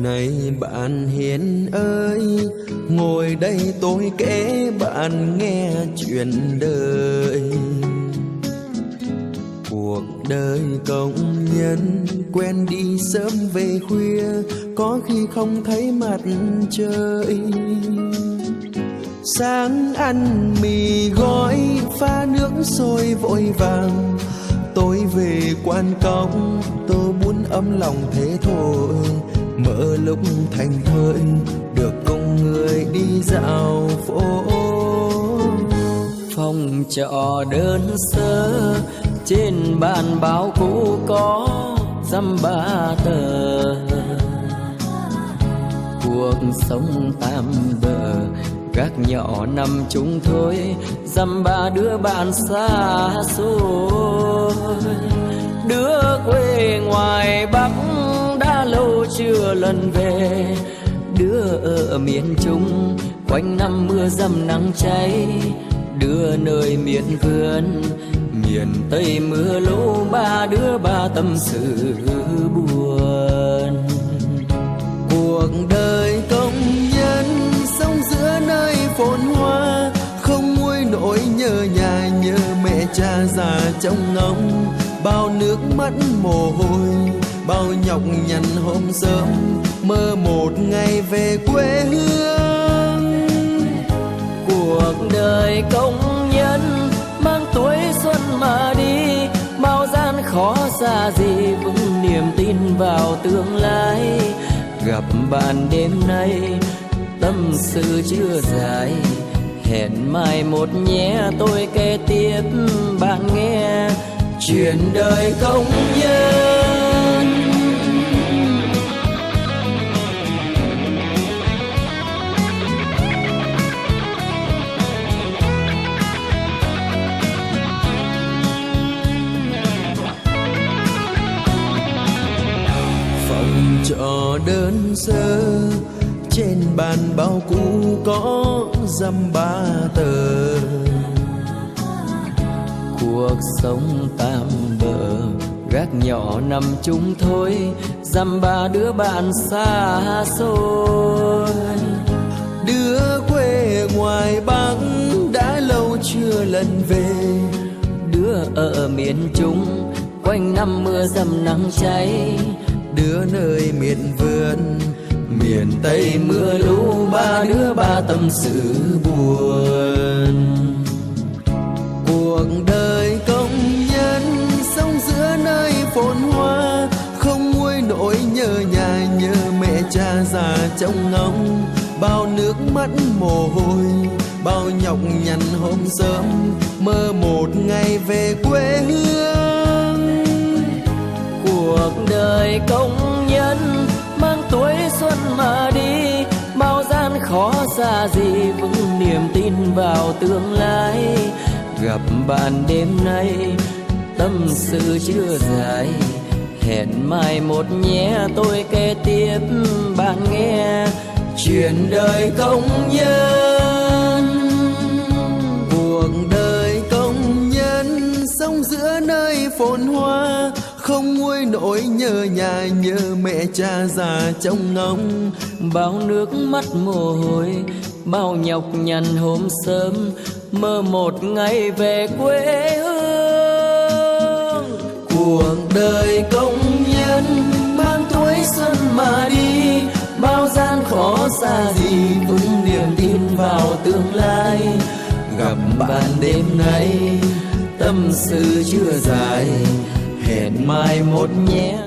Này bạn Hiền ơi, ngồi đây tôi kể bạn nghe chuyện đời. Cuộc đời công nhân quen đi sớm về khuya, có khi không thấy mặt trời. Sáng ăn mì gói pha nước sôi vội vàng, tôi về quan cống tôi muốn ấm lòng thế thôi. Mở lúc thành thơi được cùng người đi dạo phố. Phòng trọ đơn sơ trên bàn báo cũ có dăm ba tờ. Cuộc sống tạm bợ gác nhỏ nằm chung thôi, dăm ba đứa bạn xa xôi. Đứa quê ngoài Bắc đã lâu chưa lần về, đứa ở miền Trung quanh năm mưa dầm nắng cháy, đứa nơi miền vườn miền Tây mưa lũ. Ba đứa ba tâm sự buồn. Cuộc đời công nhân sống giữa nơi phồn hoa, không nguôi nỗi nhớ nhà nhớ mẹ cha già trong ngóng. Bao nước mắt mồ hôi, bao nhọc nhằn hôm sớm, mơ một ngày về quê hương. Cuộc đời công nhân mang tuổi xuân mà đi, bao gian khó xa gì vững niềm tin vào tương lai. Gặp bạn đêm nay tâm sự chưa dài, hẹn mai một nhé tôi kể tiếp bạn nghe chuyện đời công nhân. Phòng trọ đơn sơ trên bàn bao cũ có dăm ba tờ. Cuộc sống tạm bợ gác nhỏ nằm chung thôi, dăm ba đứa bạn xa xôi. Đứa quê ngoài Bắc đã lâu chưa lần về, đứa ở miền Trung quanh năm mưa dầm nắng cháy, đứa nơi miền vườn miền Tây mưa lũ. Ba đứa ba tâm sự buồn. Cuộc đời công nhân sống giữa nơi phồn hoa, không nguôi nỗi nhớ nhà nhớ mẹ cha già trong ngóng. Bao nước mắt mồ hôi, bao nhọc nhằn hôm sớm, mơ một ngày về quê hương. Cuộc đời công nhân mang tuổi xuân mà đi, bao gian khó xa gì vững niềm tin vào tương lai. Gặp bạn đêm nay tâm sự chưa dài, hẹn mai một nhé tôi kể tiếp bạn nghe chuyện đời công nhân. Cuộc đời công nhân sống giữa nơi phồn hoa, không nguôi nỗi nhớ nhà nhớ mẹ cha già trong ngóng. Bao nước mắt mồ hôi, bao nhọc nhằn hôm sớm, mơ một ngày về quê hương. Cuộc đời công nhân mang tuổi xuân mà đi, bao gian khó xa gì vững niềm tin vào tương lai. gặp bạn đêm nay tâm sự chưa dài, hẹn mai một nhé.